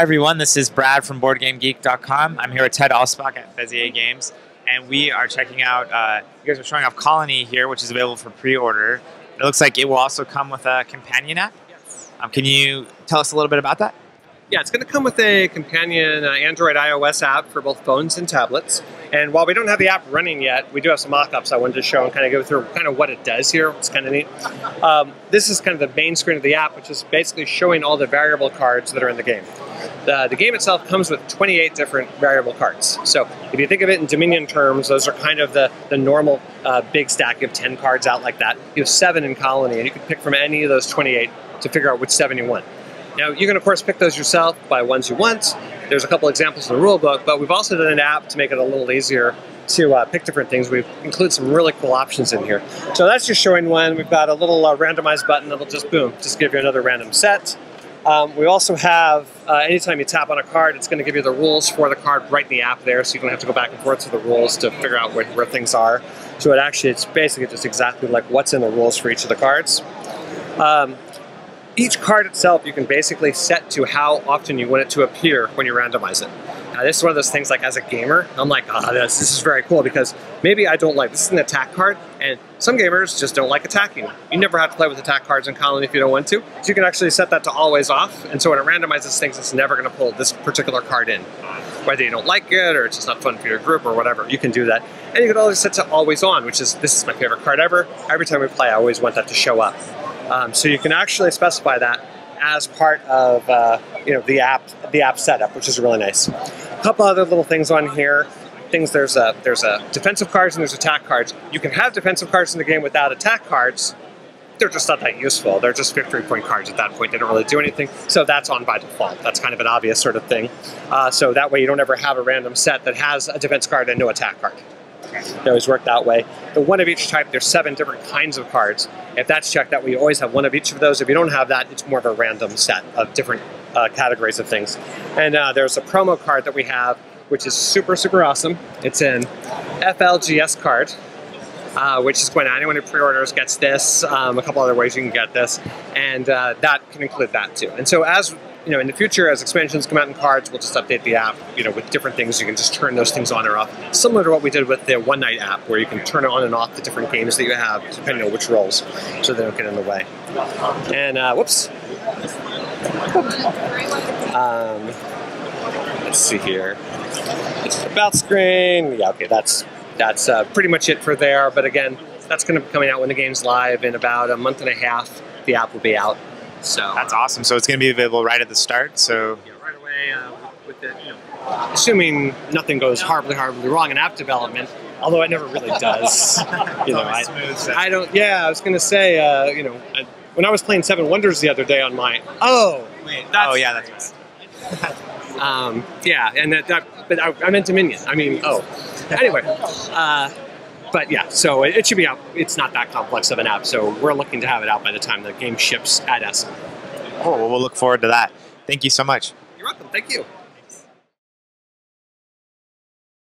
Hi everyone, this is Brad from BoardGameGeek.com. I'm here with Ted Alspach at Bezier Games, and we are checking out, you guys are showing off Colony here, which is available for pre-order. It looks like it will also come with a companion app. Yes. Can you tell us a little bit about that? Yeah, it's going to come with a companion Android iOS app for both phones and tablets. And while we don't have the app running yet, we do have some mock-ups I wanted to show and kind of go through kind of what it does here. It's kind of neat. This is kind of the main screen of the app, which is basically showing all the variable cards that are in the game. The game itself comes with 28 different variable cards. So if you think of it in Dominion terms, those are kind of the normal big stack. You have 10 cards out like that. You have 7 in Colony, and you can pick from any of those 28 to figure out which 7 you want. Now, you can, of course, pick those yourself by ones you want. There's a couple examples in the rule book, but we've also done an app to make it a little easier to pick different things. We've included some really cool options in here. So that's just showing one. We've got a little randomized button that'll just, boom, just give you another random set. We also have, anytime you tap on a card, it's going to give you the rules for the card right in the app there, so you don't have to go back and forth to the rules to figure out where things are. So it's basically just exactly like what's in the rules for each of the cards. Each card itself you can basically set to how often you want it to appear when you randomize it. Now this is one of those things, like as a gamer, I'm like, this is very cool, because maybe I don't like, this is an attack card, and some gamers just don't like attacking. You never have to play with attack cards in Colony if you don't want to. So you can actually set that to always off, and so when it randomizes things, it's never going to pull this particular card in. Whether you don't like it, or it's just not fun for your group, or whatever, you can do that. And you can always set to always on, which is, this is my favorite card ever. Every time we play, I always want that to show up. So you can actually specify that as part of the app setup, which is really nice. A couple other little things on here. There's a defensive cards and there's attack cards. You can have defensive cards in the game without attack cards. They're just not that useful. They're just victory point cards at that point. They don't really do anything. So that's on by default. That's kind of an obvious sort of thing. So that way you don't ever have a random set that has a defense card and no attack card. They always work that way. The one of each type, there's 7 different kinds of cards. If that's checked that way, you always have one of each of those. If you don't have that, it's more of a random set of different categories of things. And there's a promo card that we have, which is super, super awesome. It's an FLGS card, which is going to, anyone who pre-orders gets this. A couple other ways you can get this. And that can include that too. And so as in the future, as expansions come out in cards, we'll just update the app, with different things. You can just turn those things on or off. Similar to what we did with the One Night app, where you can turn on and off the different games that you have, depending on which roles, so they don't get in the way. And, whoops. Let's see here. About screen. Yeah, okay, that's pretty much it for there. But again, that's going to be coming out when the game's live in about a month and a half. The app will be out. So That's awesome. So it's going to be available right at the start. So yeah, right away with the, assuming nothing goes horribly wrong in app development, although it never really does. I don't. Yeah, I was going to say, when I was playing Seven Wonders the other day on my. Oh wait. That's. Yeah, and but I meant Dominion. I mean, anyway. But yeah, so it should be out. It's not that complex of an app, so we're looking to have it out by the time the game ships at Essen. Oh, well, we'll look forward to that. Thank you so much. You're welcome. Thank you.